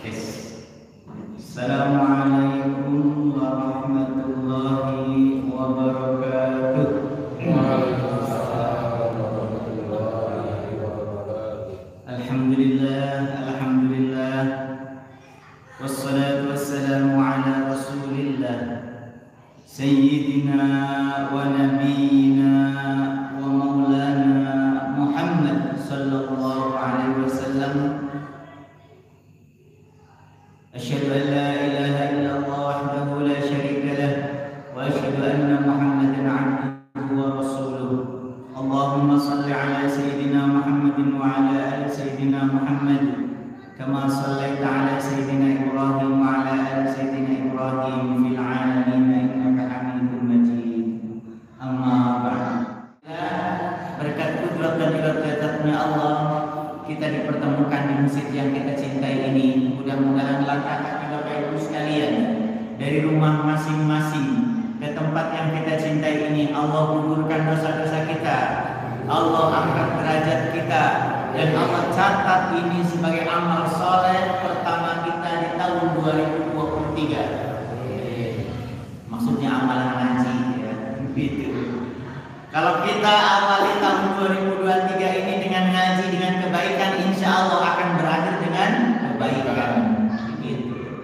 Assalamualaikum warahmatullahi wabarakatuh. Alhamdulillah. Wassalatu wassalamu ala Rasulillah Sayyidina wa nabiyyina wa maulana Muhammad sallallahu alaihi wasallam. Asyhadu an la ilaha illallah wahdahu la syarika lah wa asyhadu anna Muhammadan abduhu wa rasuluh. Allahumma salli ala sayyidina Muhammadin wa ala ali sayyidina Muhammad kama sallaita ala sayyidina Ibrahim wa ala ali sayyidina Ibrahim fil alamin innaka Hamidum Majid. Amma ba'd. Berkat kudrat dan iradatnya Allah, kita dipertemukan di masjid yang kita cintai ini. Mudah-mudahan langkah kaki Bapak Ibu sekalian dari rumah masing-masing ke tempat yang kita cintai ini, Allah gugurkan dosa-dosa kita, Allah angkat derajat kita, dan Allah catat ini sebagai amal soleh pertama kita di tahun 2023. Maksudnya amalan ngaji ya, gitu. Kalau kita awali tahun 2023 ini dengan ngaji, dengan kebaikan, insya Allah akan berakhir dengan kebaikan. Begitu.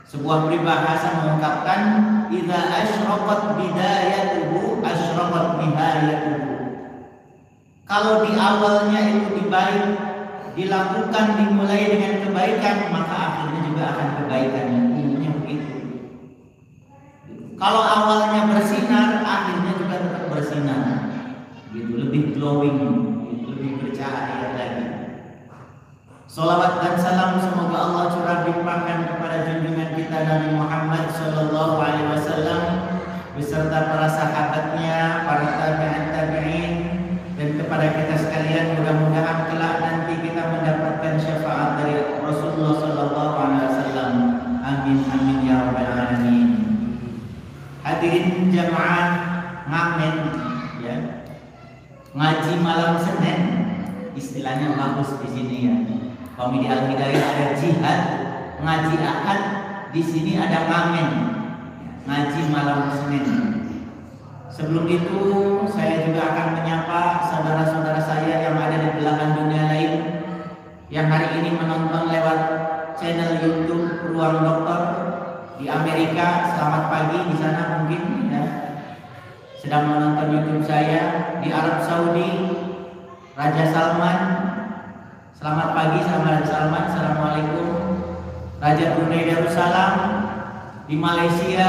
Sebuah peribahasa mengungkapkan, idza asyraqat bidayatuhu asyraqat nihayatuhu. Kalau di awalnya itu dibaik, dilakukan, dimulai dengan kebaikan, maka akhirnya juga akan kebaikan. Intinya begitu. Kalau awalnya bersinar, akhirnya juga tetap bersinar. Gitu, lebih glowing, gitu, lebih bercahaya lagi. Salawat dan salam semoga Allah curah limpahkan kepada junjungan kita Nabi Muhammad sallallahu alaihi wasallam beserta para sahabatnya, para tabi'in, dan kepada kita sekalian. Mudah-mudahan kelak nanti kita mendapatkan syafaat dari Rasulullah sallallahu alaihi wasallam. Amin amin ya rabbal alamin. Hadirin jamaah ngamen ya. Ngaji malam Senin istilahnya bagus di sini ya. Kalau di Al-Hidayah ada jihad, ngaji Ahad, di sini ada ngamen. Ngaji malam Senin. Sebelum itu saya juga akan menyapa saudara-saudara saya yang ada di belahan dunia lain yang hari ini menonton lewat channel YouTube Ruang Dokter di Amerika. Selamat pagi di sana mungkin ya. Sedang menonton YouTube saya di Arab Saudi, Raja Salman. Selamat pagi sama Raja Salman. Assalamualaikum. Raja Brunei Darussalam, di Malaysia,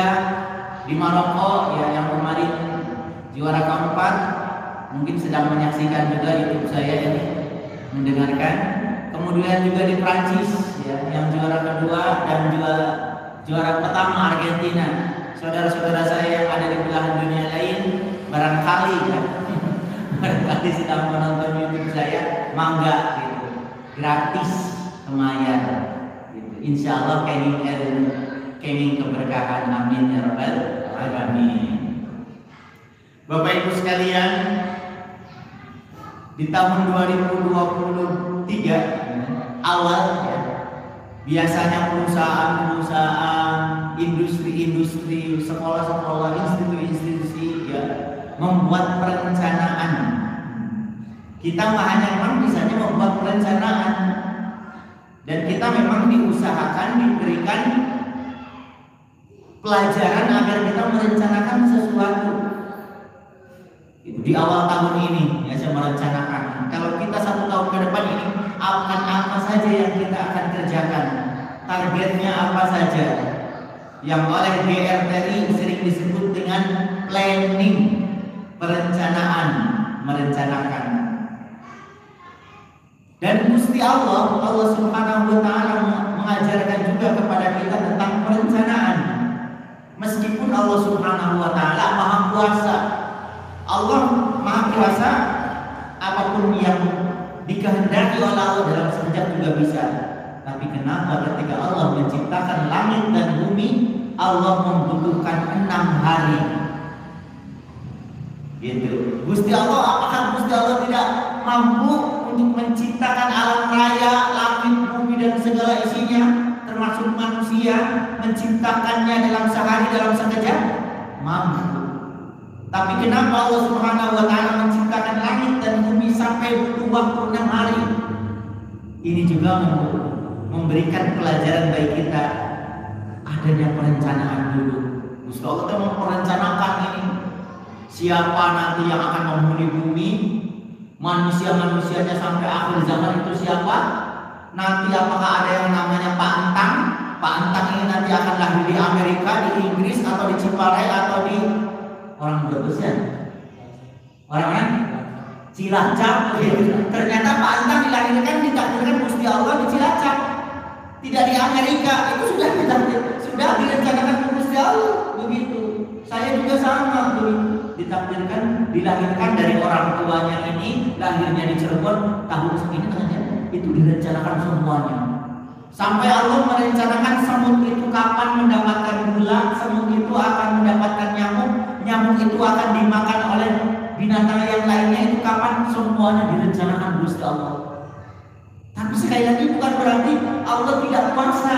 di Maroko ya, yang kemarin juara keempat, mungkin sedang menyaksikan juga YouTube saya ini, mendengarkan. Kemudian juga di Prancis ya, yang juara kedua, dan juga juara pertama Argentina. Saudara-saudara saya yang ada di belahan dunia lain barangkali ya, barangkali sedang menonton YouTube saya, mangga gitu, gratis, lumayan gitu. Insya Allah kenging keberkahan, amin ya rabbal alamin. Bapak Ibu sekalian, di tahun 2023 awal ya, biasanya perusahaan-perusahaan, industri-industri, sekolah-sekolah, institusi-institusi ya, membuat perencanaan. Kita hanya memang bisanya membuat perencanaan, dan kita memang diusahakan, diberikan pelajaran agar kita merencanakan sesuatu. Di awal tahun ini ya, saya merencanakan kalau kita 1 tahun ke depan ini akan apa saja yang kita akan kerjakan, targetnya apa saja, yang oleh GRTI sering disebut dengan planning, perencanaan, merencanakan. Dan Gusti Allah Subhanahu wa taala mengajarkan juga kepada kita tentang perencanaan. Meskipun Allah Subhanahu wa taala Maha Kuasa, Allah Maha Kuasa, apapun yang dikehendaki oleh Allah dalam sekejap juga bisa. Tapi kenapa ketika Allah menciptakan langit dan bumi, Allah membutuhkan 6 hari? Gitu. Gusti Allah, apakah Gusti Allah tidak mampu untuk menciptakan alam raya, langit, bumi dan segala manusia menciptakannya dalam sehari, dalam sekejap? Mampu. Tapi kenapa Allah Subhanahu wa Ta'ala menciptakan langit dan bumi sampai 26 hari? Ini juga memberikan pelajaran bagi kita adanya perencanaan dulu. Gusti Allah telah merencanakan ini. Siapa nanti yang akan menghuni bumi, manusia-manusianya sampai akhir zaman itu siapa? Nanti apakah ada yang namanya Pak Entang? Pak Entang ini nanti akan lahir di Amerika, di Inggris, atau di Ciparai, atau di orang Brebes ya? Orang mana? Cilacap. Ternyata Pak Entang dilahirkan, ditakdirkan Gusti Allah di Cilacap, tidak di Amerika. Itu sudah direncanakan Gusti Allah begitu. Saya juga sama begitu. Ditakdirkan, dilahirkan dari orang tuanya ini, lahirnya di Cirebon tahun segini katanya, itu direncanakan semuanya. Sampai Allah merencanakan semut itu kapan mendapatkan gula, semut itu akan mendapatkan nyamuk, nyamuk itu akan dimakan oleh binatang yang lainnya, itu kapan, semuanya direncanakan Gusti Allah. Tapi sekali lagi bukan berarti Allah tidak kuasa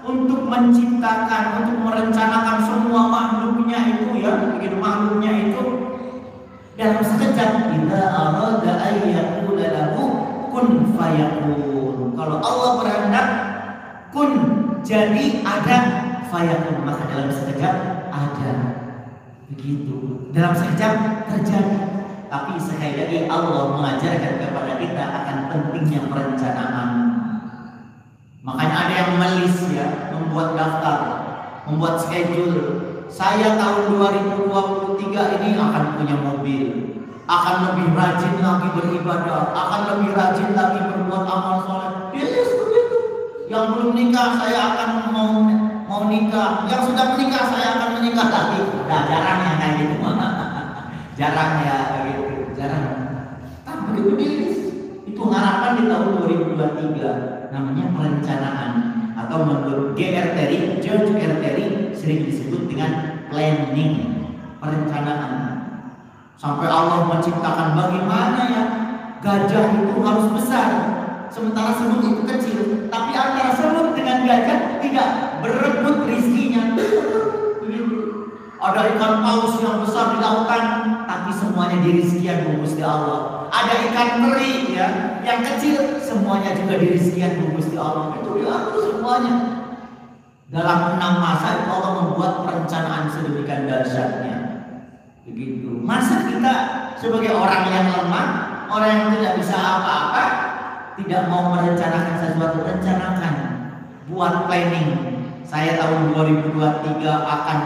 untuk menciptakan, untuk merencanakan semua makhluknya itu ya, begitu makhluknya itu dalam sekejap. Idza arada ayyakula lahu kun fayakun. Kalau Allah berkehendak kun, jadi ada, fayakun, maka dalam sekejap ada. Begitu. Dalam sekejap terjadi. Tapi sekali lagi Allah mengajarkan kepada kita akan pentingnya perencanaan. Makanya ada yang melis ya, membuat daftar, membuat schedule. Saya tahun 2023 ini akan punya mobil, akan lebih rajin lagi beribadah, akan lebih rajin lagi berbuat amal soleh. Yes, begitu. Yang belum nikah saya akan mau nikah, yang sudah menikah saya akan menikah lagi. Nah, jarang yang kayak gitu. Jarang ya begitu, jarang. Tapi begitu dilis. Itu harapan di tahun 2023, namanya perencanaan, atau menurut George R. Terry sering disebut dengan planning, perencanaan. Sampai Allah menciptakan bagaimana ya gajah itu harus besar, sementara semut itu kecil. Tapi antara semut dengan gajah tidak berebut rizkinya. Ada ikan paus yang besar di lautan, tapi semuanya dirizkian Gusti Allah. Ada ikan teri ya, yang kecil, semuanya juga dirizkian Gusti Allah. Itu diatur semuanya. Dalam 6 masa itu Allah membuat perencanaan sedemikian dahsyatnya. Begitu. Masa kita sebagai orang yang lemah, orang yang tidak bisa apa-apa, tidak mau merencanakan sesuatu? Rencanakan, buat planning. Saya tahun 2023 akan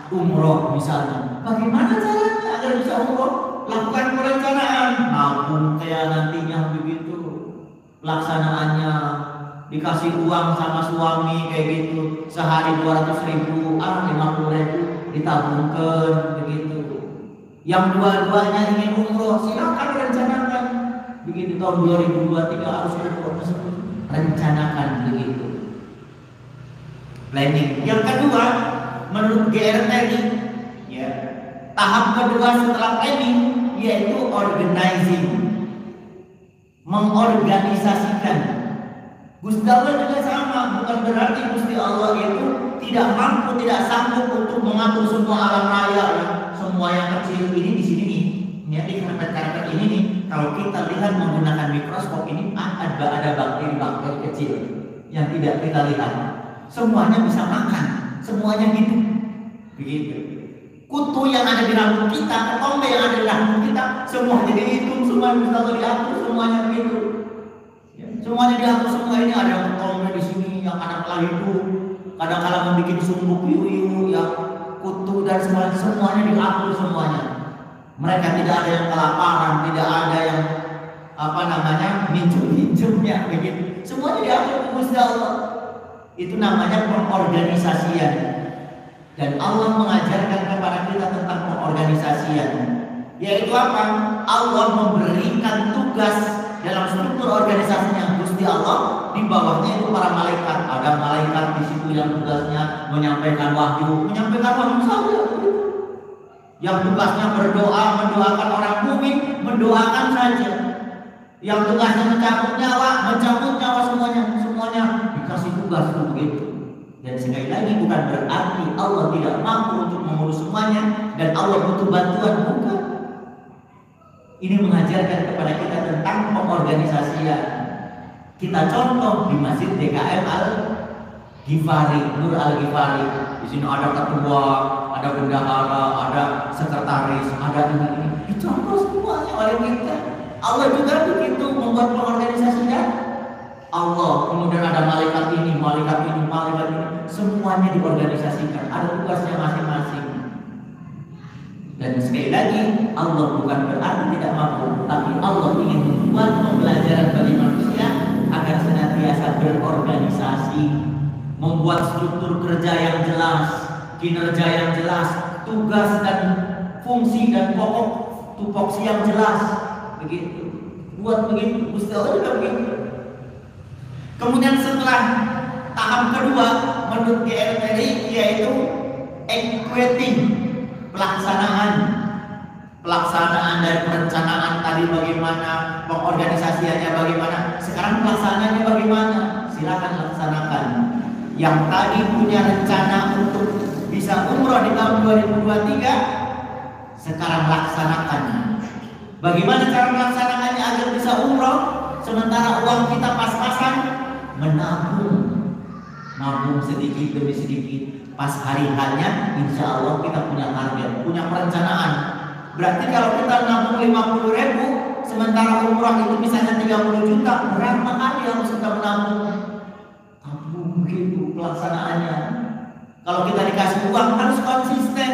umroh misalnya. Bagaimana caranya agar bisa umroh? Lakukan perencanaan, nabung kayak nantinya begitu. Pelaksanaannya dikasih uang sama suami kayak gitu, sehari 200.000, 50.000 ditabungkan begitu. Yang dua-duanya ingin umroh, silakan rencanakan. Begitu tahun 2023 harus umroh, rencanakan begitu. Planning. Yang kedua, menurut GR tadi, ya, tahap kedua setelah planning yaitu organizing, mengorganisasikan. Gusti Allah juga sama, bukan berarti Gusti Allah itu tidak mampu, tidak sanggup untuk mengatur semua alam raya, ya. Semua yang kecil ini di sini nih, ya, di karpet ini nih. Kalau kita lihat menggunakan mikroskop ini ada bakteri-bakteri kecil yang tidak kita lihat. Semuanya bisa makan, semuanya hidup. Begitu. Kutu yang ada di rambut kita, ketombe yang ada di rambut kita, semuanya dihitung, semuanya bisa diatur, semuanya begitu. Ya, semuanya diatur, semua ini ada yang ketombe di sini, yang kadang-kala hidup, kadang-kala membuat sumbuk yuyu, ya, kutu dan semuanya diatur semuanya. Mereka tidak ada yang kelaparan, tidak ada yang minjem-minjemnya begitu. Semuanya diatur Gusti Allah. Itu namanya pengorganisasian. Dan Allah mengajarkan kepada kita tentang pengorganisasian, yaitu apa? Allah memberikan tugas dalam struktur organisasinya Gusti Allah. Di bawahnya itu para malaikat. Ada malaikat di situ yang tugasnya menyampaikan wahyu saja. Yang tugasnya berdoa, mendoakan orang mukmin, mendoakan saja. Yang tugasnya mencabut nyawa semuanya dikasih tugas begitu. Dan sekali lagi bukan berarti Allah tidak mampu untuk mengurus semuanya dan Allah butuh bantuan, bukan. Ini mengajarkan kepada kita tentang pengorganisasian. Kita contoh di Masjid DKM Al-Ghifari, Nur Al-Ghifari. Di sini ada ketua, ada bendahara, ada sekretaris, ada ini. Dicontoh semuanya oleh kita. Allah juga begitu membuat pengorganisasian. Allah, kemudian ada malaikat ini, malaikat ini, malaikat ini, semuanya diorganisasikan, ada tugasnya masing-masing. Dan sekali lagi, Allah bukan berarti tidak mampu, tapi Allah ingin membuat pembelajaran bagi manusia agar senantiasa berorganisasi, membuat struktur kerja yang jelas, kinerja yang jelas, tugas dan fungsi dan pokok tupoksi yang jelas, begitu. Buat begitu, Gusti Allah juga begitu. Kemudian setelah tahap kedua menurut GRTI yaitu equating, pelaksanaan dari perencanaan tadi bagaimana, pengorganisasiannya bagaimana, sekarang pelaksanaannya bagaimana, silakan laksanakan. Yang tadi punya rencana untuk bisa umroh di tahun 2023, sekarang laksanakan. Bagaimana cara melaksanakannya agar bisa umroh sementara uang kita pas-pasan? Nabung sedikit demi sedikit. Pas hari hanya, insya Allah kita punya target, punya perencanaan. Berarti kalau kita nabung 50.000, sementara umrah itu misalnya 30 juta, berapa kali harus kita menabung? Tabung begitu pelaksanaannya. Kalau kita dikasih uang harus konsisten.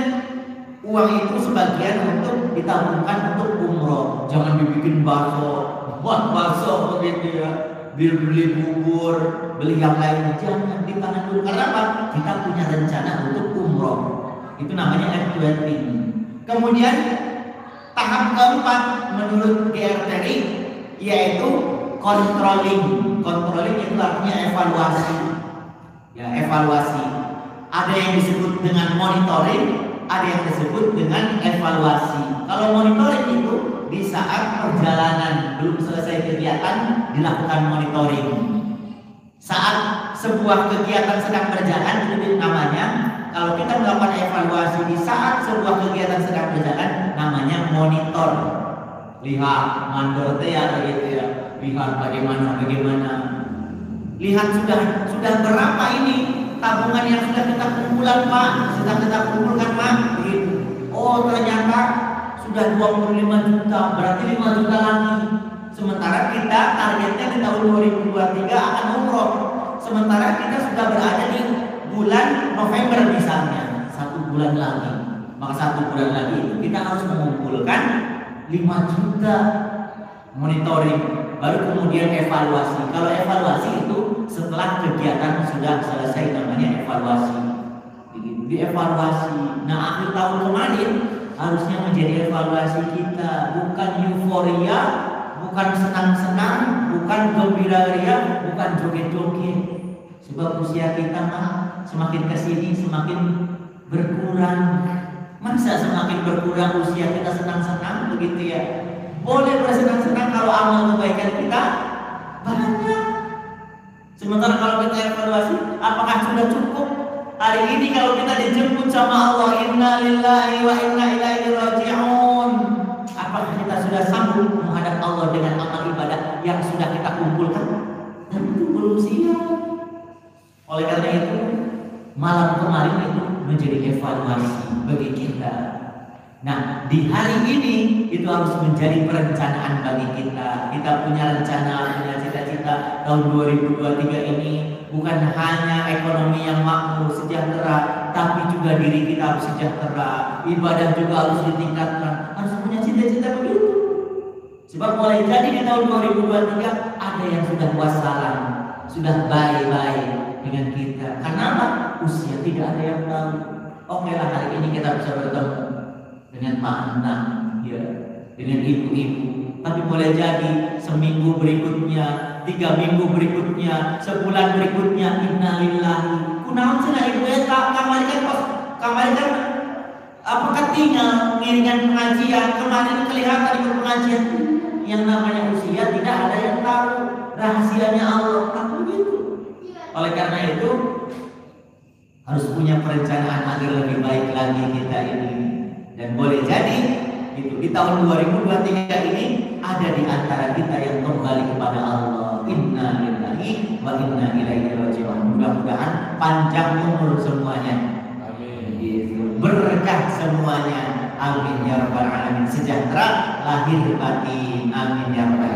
Uang itu sebagian untuk ditabungkan untuk umroh. Jangan dibikin buat bakso begitu ya. Beli bubur, beli yang lain, jangan ditahan dulu. Karena apa? Kita punya rencana untuk umroh. Itu namanya equating. Kemudian tahap keempat menurut GRTI yaitu controlling. Controlling itu artinya evaluasi. Ya, evaluasi. Ada yang disebut dengan monitoring, ada yang disebut dengan evaluasi. Kalau monitoring itu di saat perjalanan belum selesai kegiatan dilakukan monitoring. Saat sebuah kegiatan sedang berjalan itu namanya, kalau kita melakukan evaluasi di saat sebuah kegiatan sedang berjalan namanya monitor. Lihat mandor ya gitu ya. Lihat bagaimana. Lihat sudah berapa ini tabungan yang sudah kita kumpulkan Pak, gitu. Oh ternyata sudah 25 juta, berarti 5 juta lagi. Sementara kita targetnya di tahun 2023 akan umroh. Sementara kita sudah berada di bulan November misalnya, 1 bulan lagi. Maka 1 bulan lagi itu kita harus mengumpulkan 5 juta monitoring. Baru kemudian evaluasi. Kalau evaluasi itu setelah kegiatan sudah selesai namanya evaluasi. Dievaluasi. Nah akhir tahun kemarin harusnya menjadi evaluasi kita, bukan euforia, bukan senang-senang, bukan gembira ria, bukan joget-joget. Sebab usia kita mah semakin kesini semakin berkurang. Masa semakin berkurang usia kita senang-senang begitu ya? Boleh bersenang-senang kalau amal kebaikan kita banyak. Sementara kalau kita evaluasi, apakah sudah cukup? Hari ini kalau kita dijemput sama Allah, inna lillahi wa inna ilaihi raji'un, apakah kita sudah sanggup menghadap Allah dengan amal ibadah yang sudah kita kumpulkan? Tentu belum siap. Oleh karena itu, malam kemarin itu menjadi evaluasi bagi kita. Nah, di hari ini itu harus menjadi perencanaan bagi kita. Kita punya rencana, punya cita-cita tahun 2023 ini. Bukan hanya ekonomi yang makmur, sejahtera, tapi juga diri kita harus sejahtera. Ibadah juga harus ditingkatkan. Harus punya cita-cita begitu. Sebab mulai jadi di tahun 2023 ada yang sudah wassalam, sudah bye-bye dengan kita. Karena apa? Usia tidak ada yang tahu. Oke lah, hari ini kita bisa bertemu dengan Pak Anak, ya, dengan ibu-ibu. Tapi boleh jadi seminggu berikutnya, 3 minggu berikutnya, sebulan berikutnya, innalillahi. Kunaon cenah ibu eta kamarikan apakah tinggal ngiringan pengajian, kemarin kelihatan ikut pengajian. Yang namanya usia tidak ada yang tahu, rahasianya Allah. Kan begitu. Oleh karena itu harus punya perencanaan agar lebih baik lagi kita ini. Dan boleh jadi gitu di tahun 2023 ini ada di antara kita yang kembali kepada Allah. Inna lillahi wa inna ilaihi raji'un. Mudah-mudahan panjang umur semuanya. Amin. Gitu. Berkah semuanya. Amin ya rabbal alamin. Sejahtera lahir batin. Amin ya rabbal